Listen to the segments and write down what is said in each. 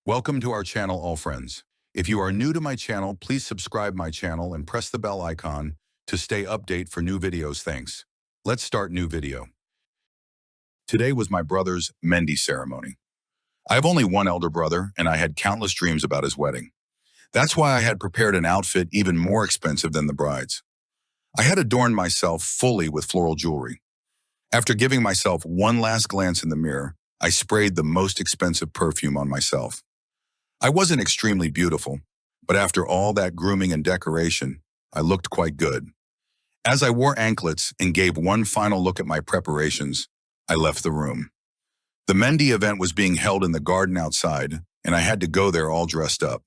Welcome to our channel, all friends. If you are new to my channel, please subscribe my channel and press the bell icon to stay update for new videos. Thanks. Let's start new video. Today was my brother's Mendi ceremony. I have only one elder brother, and I had countless dreams about his wedding. That's why I had prepared an outfit even more expensive than the bride's. I had adorned myself fully with floral jewelry. After giving myself one last glance in the mirror, I sprayed the most expensive perfume on myself. I wasn't extremely beautiful, but after all that grooming and decoration, I looked quite good. As I wore anklets and gave one final look at my preparations, I left the room. The Mendi event was being held in the garden outside, and I had to go there all dressed up.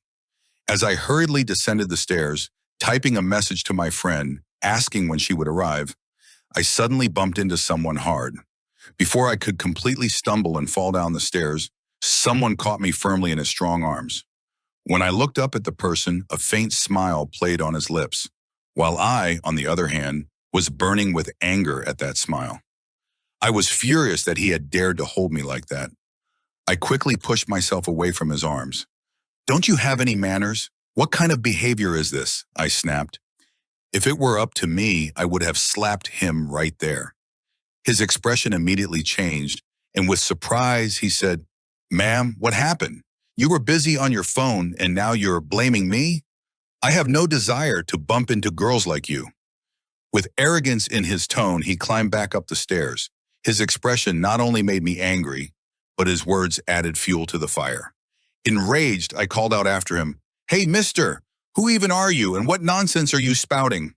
As I hurriedly descended the stairs, typing a message to my friend, asking when she would arrive, I suddenly bumped into someone hard. Before I could completely stumble and fall down the stairs, someone caught me firmly in his strong arms. When I looked up at the person, a faint smile played on his lips, while I, on the other hand, was burning with anger at that smile. I was furious that he had dared to hold me like that. I quickly pushed myself away from his arms. "Don't you have any manners? What kind of behavior is this?" I snapped. If it were up to me, I would have slapped him right there. His expression immediately changed, and with surprise, he said, "Ma'am, what happened? You were busy on your phone and now you're blaming me? I have no desire to bump into girls like you." With arrogance in his tone, he climbed back up the stairs. His expression not only made me angry, but his words added fuel to the fire. Enraged, I called out after him, "Hey, mister, who even are you and what nonsense are you spouting?"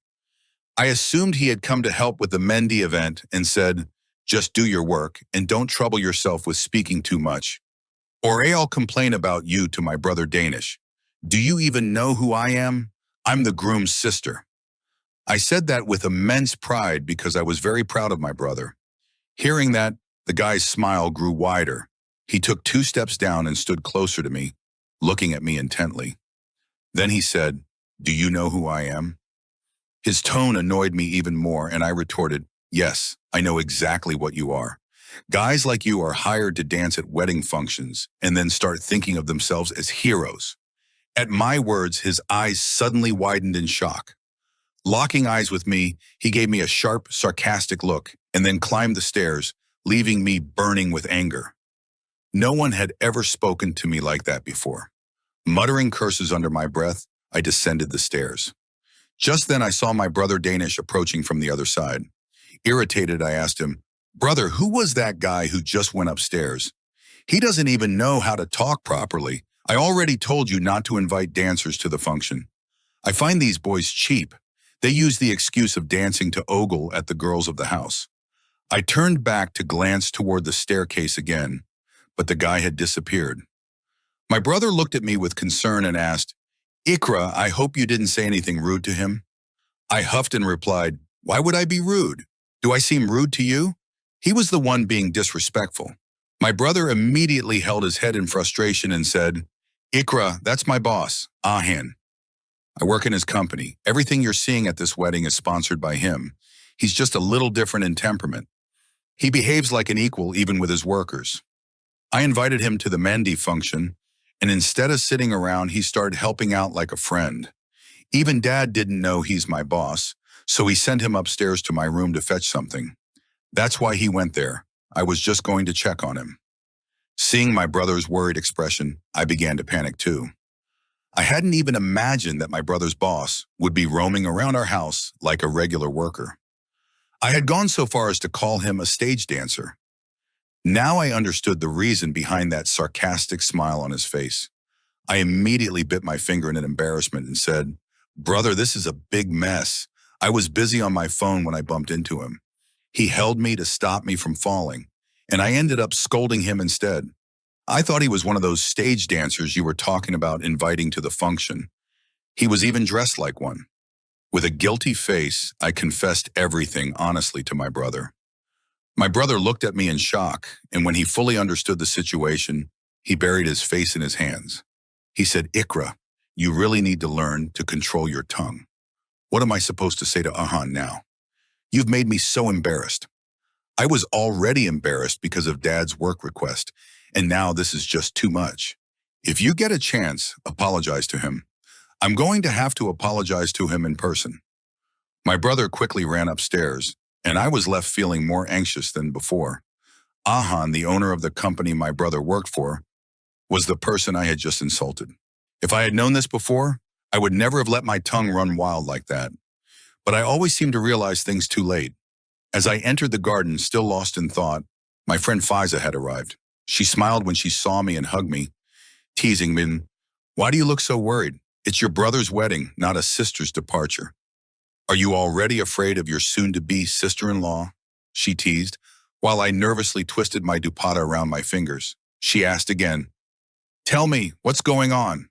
I assumed he had come to help with the Mendi event and said, "Just do your work and don't trouble yourself with speaking too much. Or I'll complain about you to my brother Danish. Do you even know who I am? I'm the groom's sister." I said that with immense pride because I was very proud of my brother. Hearing that, the guy's smile grew wider. He took 2 steps down and stood closer to me, looking at me intently. Then he said, "Do you know who I am?" His tone annoyed me even more, and I retorted, "Yes, I know exactly what you are. Guys like you are hired to dance at wedding functions and then start thinking of themselves as heroes." At my words, his eyes suddenly widened in shock. Locking eyes with me, he gave me a sharp, sarcastic look and then climbed the stairs, leaving me burning with anger. No one had ever spoken to me like that before. Muttering curses under my breath, I descended the stairs. Just then I saw my brother Danish approaching from the other side. Irritated, I asked him, "Brother, who was that guy who just went upstairs? He doesn't even know how to talk properly. I already told you not to invite dancers to the function. I find these boys cheap. They use the excuse of dancing to ogle at the girls of the house." I turned back to glance toward the staircase again, but the guy had disappeared. My brother looked at me with concern and asked, "Ikra, I hope you didn't say anything rude to him?" I huffed and replied, "Why would I be rude? Do I seem rude to you?" He was the one being disrespectful. My brother immediately held his head in frustration and said, "Ikra, that's my boss, Ahan. I work in his company. Everything you're seeing at this wedding is sponsored by him. He's just a little different in temperament. He behaves like an equal even with his workers." I invited him to the Mendi function, and instead of sitting around, he started helping out like a friend. Even Dad didn't know he's my boss, so he sent him upstairs to my room to fetch something. That's why he went there. I was just going to check on him. Seeing my brother's worried expression, I began to panic too. I hadn't even imagined that my brother's boss would be roaming around our house like a regular worker. I had gone so far as to call him a stage dancer. Now I understood the reason behind that sarcastic smile on his face. I immediately bit my finger in embarrassment and said, "Brother, this is a big mess. I was busy on my phone when I bumped into him. He held me to stop me from falling, and I ended up scolding him instead. I thought he was one of those stage dancers you were talking about inviting to the function. He was even dressed like one." With a guilty face, I confessed everything honestly to my brother. My brother looked at me in shock, and when he fully understood the situation, he buried his face in his hands. He said, "Ikra, you really need to learn to control your tongue. What am I supposed to say to Ahan now? You've made me so embarrassed." I was already embarrassed because of Dad's work request, and now this is just too much. If you get a chance, apologize to him. I'm going to have to apologize to him in person. My brother quickly ran upstairs, and I was left feeling more anxious than before. Ahan, the owner of the company my brother worked for, was the person I had just insulted. If I had known this before, I would never have let my tongue run wild like that. But I always seem to realize things too late. As I entered the garden, still lost in thought, my friend Fiza had arrived. She smiled when she saw me and hugged me, teasing me, "Why do you look so worried? It's your brother's wedding, not a sister's departure. Are you already afraid of your soon-to-be sister-in-law?" she teased, while I nervously twisted my dupatta around my fingers. She asked again, "Tell me, what's going on?"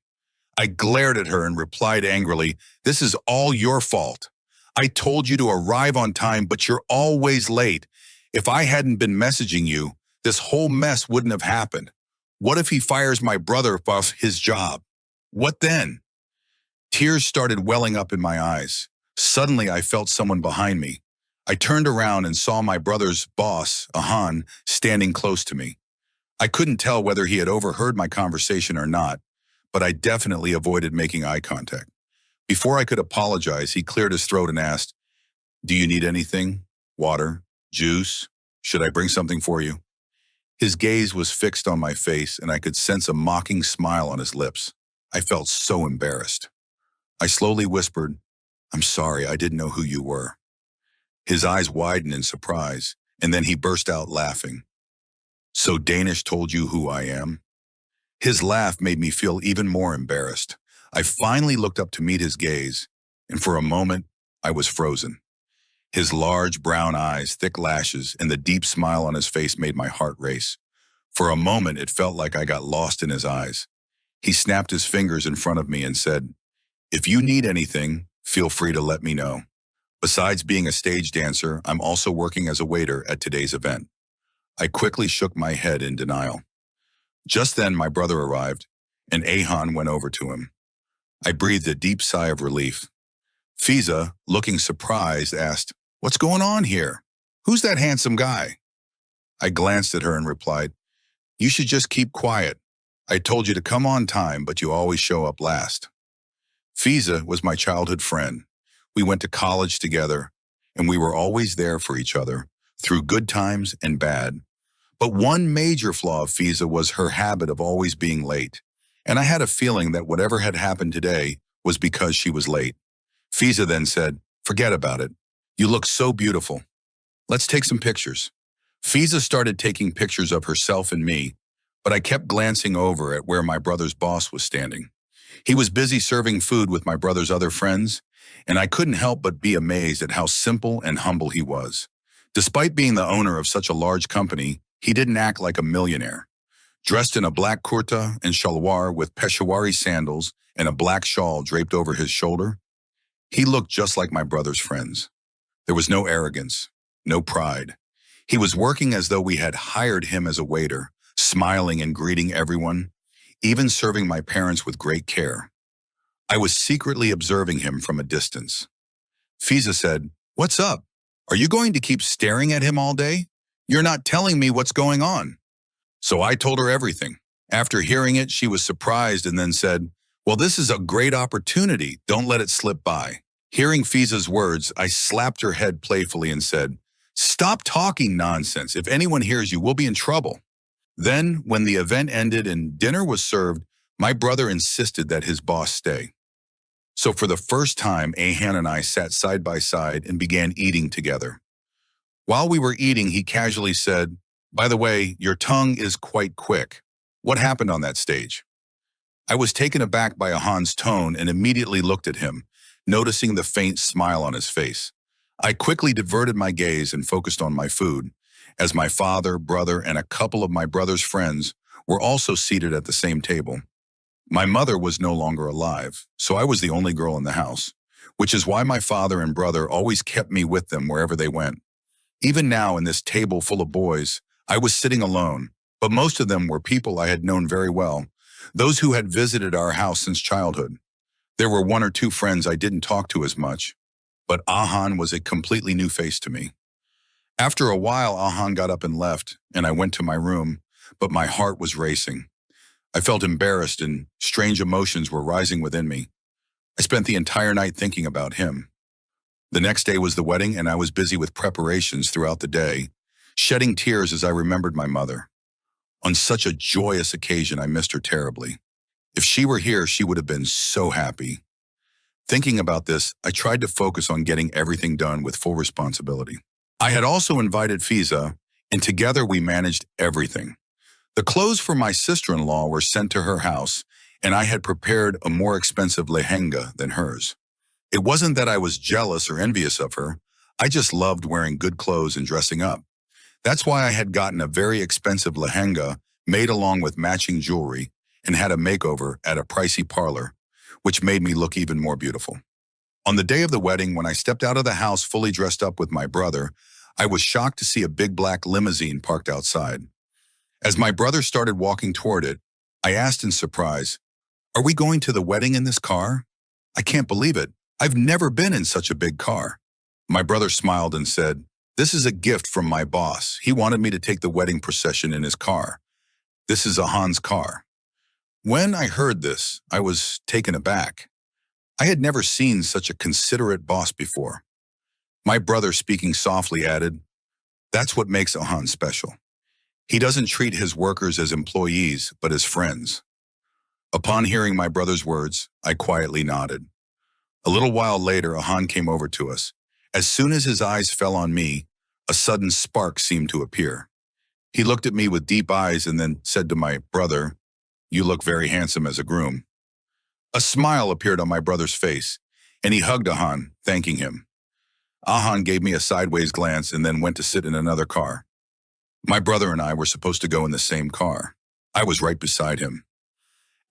I glared at her and replied angrily, "This is all your fault. I told you to arrive on time, but you're always late. If I hadn't been messaging you, this whole mess wouldn't have happened. What if he fires my brother off his job? What then?" Tears started welling up in my eyes. Suddenly, I felt someone behind me. I turned around and saw my brother's boss, Ahan, standing close to me. I couldn't tell whether he had overheard my conversation or not, but I definitely avoided making eye contact. Before I could apologize, he cleared his throat and asked, "Do you need anything? Water? Juice? Should I bring something for you?" His gaze was fixed on my face, and I could sense a mocking smile on his lips. I felt so embarrassed. I slowly whispered, "I'm sorry, I didn't know who you were." His eyes widened in surprise, and then he burst out laughing. "So Danish told you who I am?" His laugh made me feel even more embarrassed. I finally looked up to meet his gaze, and for a moment, I was frozen. His large brown eyes, thick lashes, and the deep smile on his face made my heart race. For a moment, it felt like I got lost in his eyes. He snapped his fingers in front of me and said, "If you need anything, feel free to let me know. Besides being a stage dancer, I'm also working as a waiter at today's event." I quickly shook my head in denial. Just then, my brother arrived, and Ahan went over to him. I breathed a deep sigh of relief. Fiza, looking surprised, asked, "What's going on here? Who's that handsome guy?" I glanced at her and replied, "You should just keep quiet. I told you to come on time, but you always show up last." Fiza was my childhood friend. We went to college together, and we were always there for each other, through good times and bad. But one major flaw of Fiza was her habit of always being late. And I had a feeling that whatever had happened today was because she was late. Fiza then said, "Forget about it. You look so beautiful. Let's take some pictures." Fiza started taking pictures of herself and me, but I kept glancing over at where my brother's boss was standing. He was busy serving food with my brother's other friends, and I couldn't help but be amazed at how simple and humble he was. Despite being the owner of such a large company, he didn't act like a millionaire. Dressed in a black kurta and shalwar with Peshawari sandals and a black shawl draped over his shoulder, he looked just like my brother's friends. There was no arrogance, no pride. He was working as though we had hired him as a waiter, smiling and greeting everyone, even serving my parents with great care. I was secretly observing him from a distance. Fiza said, "What's up? Are you going to keep staring at him all day? You're not telling me what's going on." So I told her everything. After hearing it, she was surprised and then said, "Well, this is a great opportunity. Don't let it slip by." Hearing Fiza's words, I slapped her head playfully and said, "Stop talking nonsense. If anyone hears you, we'll be in trouble." Then, when the event ended and dinner was served, my brother insisted that his boss stay. So for the first time, Ahan and I sat side by side and began eating together. While we were eating, he casually said, "By the way, your tongue is quite quick. What happened on that stage?" I was taken aback by Ahan's tone and immediately looked at him, noticing the faint smile on his face. I quickly diverted my gaze and focused on my food, as my father, brother, and a couple of my brother's friends were also seated at the same table. My mother was no longer alive, so I was the only girl in the house, which is why my father and brother always kept me with them wherever they went. Even now, in this table full of boys, I was sitting alone, but most of them were people I had known very well, those who had visited our house since childhood. There were one or two friends I didn't talk to as much, but Ahan was a completely new face to me. After a while, Ahan got up and left, and I went to my room, but my heart was racing. I felt embarrassed and strange emotions were rising within me. I spent the entire night thinking about him. The next day was the wedding, and I was busy with preparations throughout the day, shedding tears as I remembered my mother. On such a joyous occasion, I missed her terribly. If she were here, she would have been so happy. Thinking about this, I tried to focus on getting everything done with full responsibility. I had also invited Fiza, and together we managed everything. The clothes for my sister-in-law were sent to her house, and I had prepared a more expensive lehenga than hers. It wasn't that I was jealous or envious of her. I just loved wearing good clothes and dressing up. That's why I had gotten a very expensive lehenga made along with matching jewelry and had a makeover at a pricey parlor, which made me look even more beautiful. On the day of the wedding, when I stepped out of the house fully dressed up with my brother, I was shocked to see a big black limousine parked outside. As my brother started walking toward it, I asked in surprise, "Are we going to the wedding in this car? I can't believe it. I've never been in such a big car." My brother smiled and said, "This is a gift from my boss. He wanted me to take the wedding procession in his car. This is Ahan's car." When I heard this, I was taken aback. I had never seen such a considerate boss before. My brother, speaking softly, added, "That's what makes Ahan special. He doesn't treat his workers as employees, but as friends." Upon hearing my brother's words, I quietly nodded. A little while later, Ahan came over to us. As soon as his eyes fell on me, a sudden spark seemed to appear. He looked at me with deep eyes and then said to my brother, "You look very handsome as a groom." A smile appeared on my brother's face, and he hugged Ahan, thanking him. Ahan gave me a sideways glance and then went to sit in another car. My brother and I were supposed to go in the same car. I was right beside him.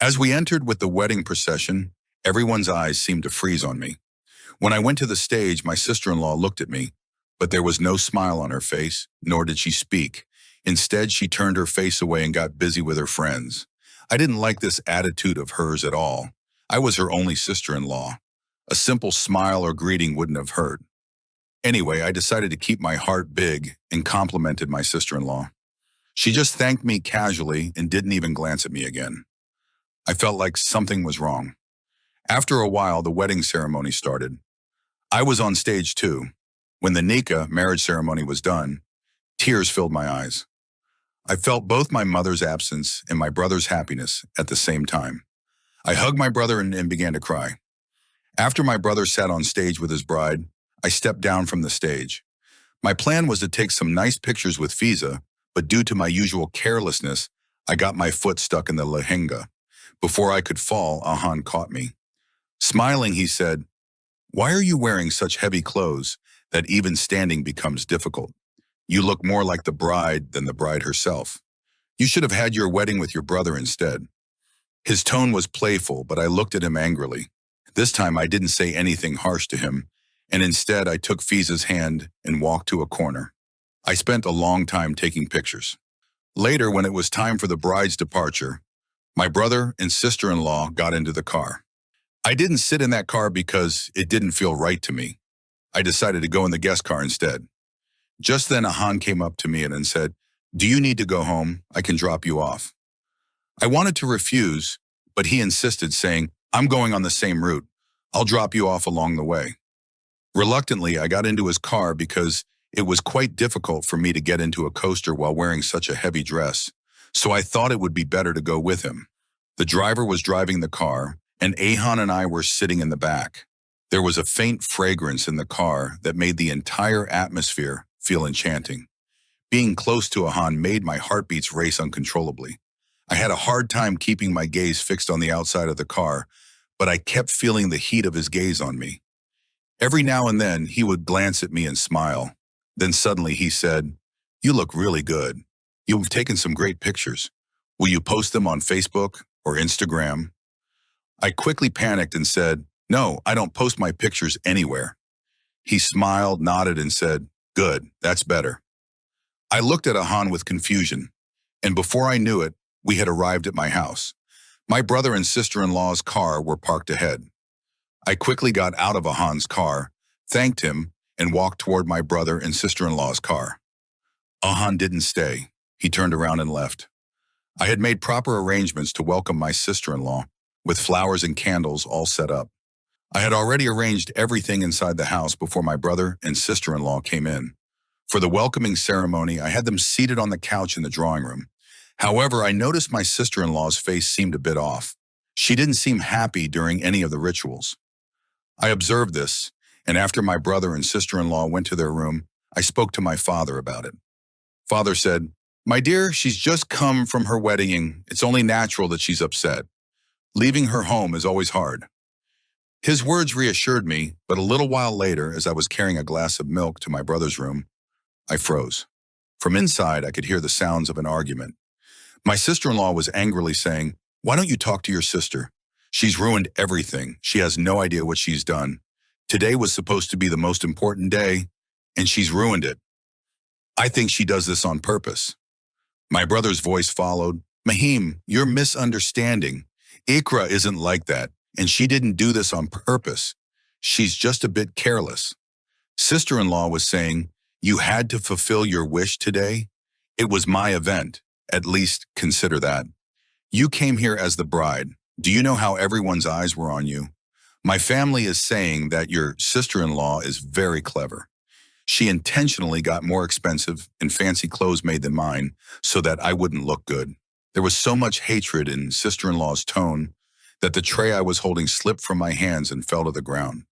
As we entered with the wedding procession, everyone's eyes seemed to freeze on me. When I went to the stage, my sister-in-law looked at me, but there was no smile on her face, nor did she speak. Instead, she turned her face away and got busy with her friends. I didn't like this attitude of hers at all. I was her only sister-in-law. A simple smile or greeting wouldn't have hurt. Anyway, I decided to keep my heart big and complimented my sister-in-law. She just thanked me casually and didn't even glance at me again. I felt like something was wrong. After a while, the wedding ceremony started. I was on stage too. When the nikah, marriage ceremony, was done, tears filled my eyes. I felt both my mother's absence and my brother's happiness at the same time. I hugged my brother and began to cry. After my brother sat on stage with his bride, I stepped down from the stage. My plan was to take some nice pictures with Fiza, but due to my usual carelessness, I got my foot stuck in the lehenga. Before I could fall, Ahan caught me. Smiling, he said, "Why are you wearing such heavy clothes that even standing becomes difficult? You look more like the bride than the bride herself. You should have had your wedding with your brother instead." His tone was playful, but I looked at him angrily. This time I didn't say anything harsh to him, and instead I took Fiza's hand and walked to a corner. I spent a long time taking pictures. Later, when it was time for the bride's departure, my brother and sister-in-law got into the car. I didn't sit in that car because it didn't feel right to me. I decided to go in the guest car instead. Just then, Ahan came up to me and said, "Do you need to go home? I can drop you off." I wanted to refuse, but he insisted, saying, "I'm going on the same route. I'll drop you off along the way." Reluctantly, I got into his car because it was quite difficult for me to get into a coaster while wearing such a heavy dress, so I thought it would be better to go with him. The driver was driving the car, and Ahan and I were sitting in the back. There was a faint fragrance in the car that made the entire atmosphere feel enchanting. Being close to Ahan made my heartbeats race uncontrollably. I had a hard time keeping my gaze fixed on the outside of the car, but I kept feeling the heat of his gaze on me. Every now and then, he would glance at me and smile. Then suddenly he said, "You look really good. You've taken some great pictures. Will you post them on Facebook or Instagram?" I quickly panicked and said, "No, I don't post my pictures anywhere." He smiled, nodded, and said, "Good, that's better." I looked at Ahan with confusion, and before I knew it, we had arrived at my house. My brother and sister-in-law's car were parked ahead. I quickly got out of Ahan's car, thanked him, and walked toward my brother and sister-in-law's car. Ahan didn't stay. He turned around and left. I had made proper arrangements to welcome my sister-in-law, with flowers and candles all set up. I had already arranged everything inside the house before my brother and sister-in-law came in. For the welcoming ceremony, I had them seated on the couch in the drawing room. However, I noticed my sister-in-law's face seemed a bit off. She didn't seem happy during any of the rituals. I observed this, and after my brother and sister-in-law went to their room, I spoke to my father about it. Father said, "My dear, she's just come from her wedding. It's only natural that she's upset. Leaving her home is always hard." His words reassured me, but a little while later, as I was carrying a glass of milk to my brother's room, I froze. From inside, I could hear the sounds of an argument. My sister-in-law was angrily saying, "Why don't you talk to your sister? She's ruined everything. She has no idea what she's done. Today was supposed to be the most important day, and she's ruined it. I think she does this on purpose." My brother's voice followed, "Mahim, you're misunderstanding. Ikra isn't like that, and she didn't do this on purpose. She's just a bit careless." Sister-in-law was saying, "You had to fulfill your wish today? It was my event. At least consider that. You came here as the bride. Do you know how everyone's eyes were on you? My family is saying that your sister-in-law is very clever. She intentionally got more expensive and fancy clothes made than mine so that I wouldn't look good." There was so much hatred in sister-in-law's tone that the tray I was holding slipped from my hands and fell to the ground.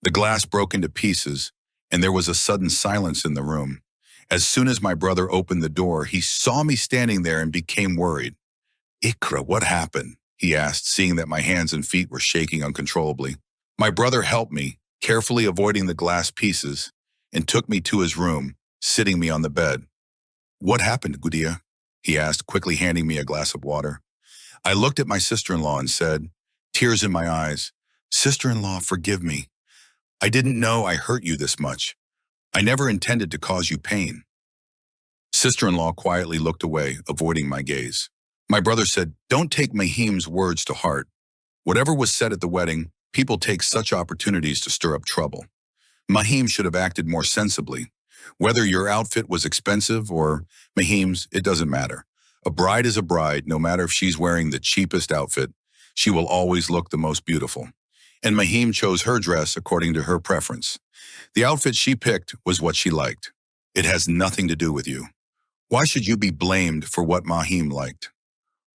The glass broke into pieces, and there was a sudden silence in the room. As soon as my brother opened the door, he saw me standing there and became worried. "Ikra, what happened?" he asked, seeing that my hands and feet were shaking uncontrollably. My brother helped me, carefully avoiding the glass pieces, and took me to his room, sitting me on the bed. "What happened, Gudia?" he asked, quickly handing me a glass of water. I looked at my sister-in-law and said, tears in my eyes, "Sister-in-law, forgive me. I didn't know I hurt you this much. I never intended to cause you pain." Sister-in-law quietly looked away, avoiding my gaze. My brother said, "Don't take Mahim's words to heart. Whatever was said at the wedding, people take such opportunities to stir up trouble. Mahim should have acted more sensibly. Whether your outfit was expensive or Mahim's, it doesn't matter. A bride is a bride, no matter if she's wearing the cheapest outfit. She will always look the most beautiful. And Mahim chose her dress according to her preference. The outfit she picked was what she liked. It has nothing to do with you. Why should you be blamed for what Mahim liked?"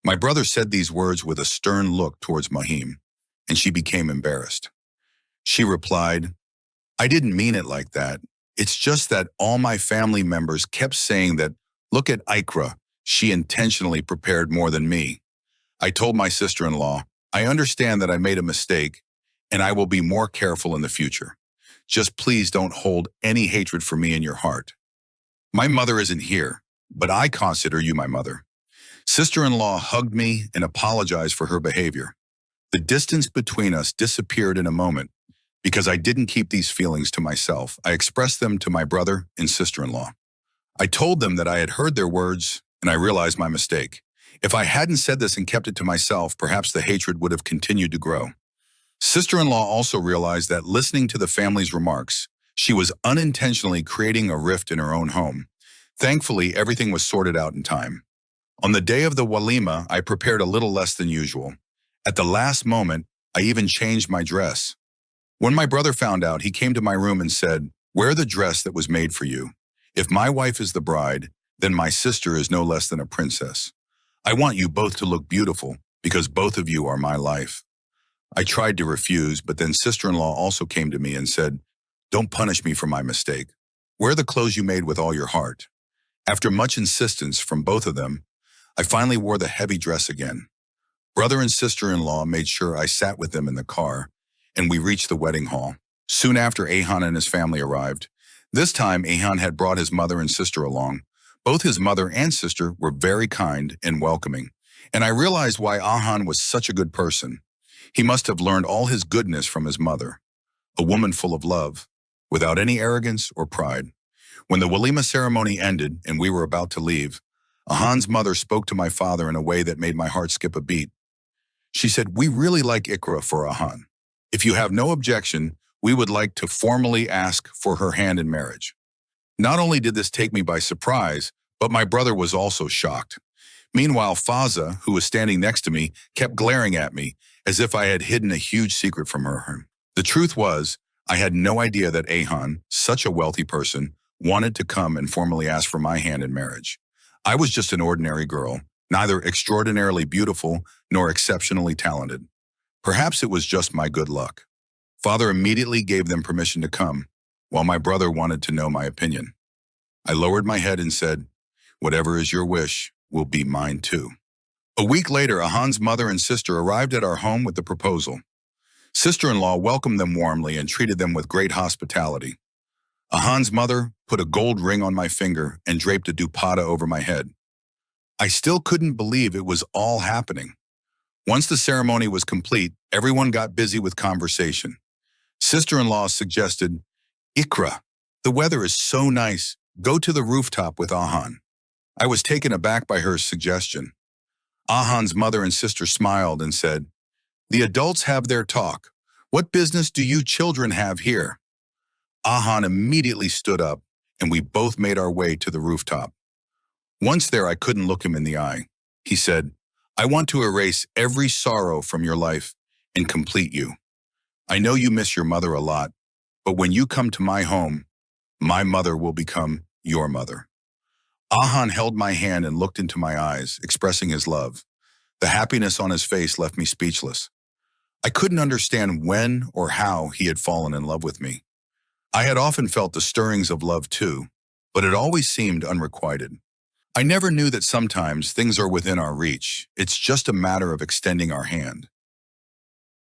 My brother said these words with a stern look towards Mahim, and she became embarrassed. She replied, "I didn't mean it like that. It's just that all my family members kept saying that, 'Look at Ikra, she intentionally prepared more than me.' I told my sister-in-law, 'I understand that I made a mistake, and I will be more careful in the future. Just please don't hold any hatred for me in your heart.' My mother isn't here, but I consider you my mother." Sister-in-law hugged me and apologized for her behavior. The distance between us disappeared in a moment because I didn't keep these feelings to myself. I expressed them to my brother and sister-in-law. I told them that I had heard their words and I realized my mistake. If I hadn't said this and kept it to myself, perhaps the hatred would have continued to grow. Sister-in-law also realized that listening to the family's remarks, she was unintentionally creating a rift in her own home. Thankfully, everything was sorted out in time. On the day of the walima, I prepared a little less than usual. At the last moment, I even changed my dress. When my brother found out, he came to my room and said, "Wear the dress that was made for you. If my wife is the bride, then my sister is no less than a princess. I want you both to look beautiful because both of you are my life." I tried to refuse, but then sister-in-law also came to me and said, "Don't punish me for my mistake. Wear the clothes you made with all your heart." After much insistence from both of them, I finally wore the heavy dress again. Brother and sister-in-law made sure I sat with them in the car, and we reached the wedding hall. Soon after, Ahan and his family arrived. This time, Ahan had brought his mother and sister along. Both his mother and sister were very kind and welcoming, and I realized why Ahan was such a good person. He must have learned all his goodness from his mother, a woman full of love, without any arrogance or pride. When the walima ceremony ended and we were about to leave, Ahan's mother spoke to my father in a way that made my heart skip a beat. She said, "We really like Ikra for Ahan. If you have no objection, we would like to formally ask for her hand in marriage." Not only did this take me by surprise, but my brother was also shocked. Meanwhile, Faza, who was standing next to me, kept glaring at me as if I had hidden a huge secret from her. The truth was, I had no idea that Ahan, such a wealthy person, wanted to come and formally ask for my hand in marriage. I was just an ordinary girl, neither extraordinarily beautiful nor exceptionally talented. Perhaps it was just my good luck. Father immediately gave them permission to come, while my brother wanted to know my opinion. I lowered my head and said, "Whatever is your wish will be mine too." A week later, Ahan's mother and sister arrived at our home with the proposal. Sister-in-law welcomed them warmly and treated them with great hospitality. Ahan's mother put a gold ring on my finger and draped a dupatta over my head. I still couldn't believe it was all happening. Once the ceremony was complete, everyone got busy with conversation. Sister-in-law suggested, "Ikra, the weather is so nice. Go to the rooftop with Ahan." I was taken aback by her suggestion. Ahan's mother and sister smiled and said, "The adults have their talk. What business do you children have here?" Ahan immediately stood up, and we both made our way to the rooftop. Once there, I couldn't look him in the eye. He said, "I want to erase every sorrow from your life and complete you. I know you miss your mother a lot, but when you come to my home, my mother will become your mother." Ahan held my hand and looked into my eyes, expressing his love. The happiness on his face left me speechless. I couldn't understand when or how he had fallen in love with me. I had often felt the stirrings of love too, but it always seemed unrequited. I never knew that sometimes things are within our reach. It's just a matter of extending our hand.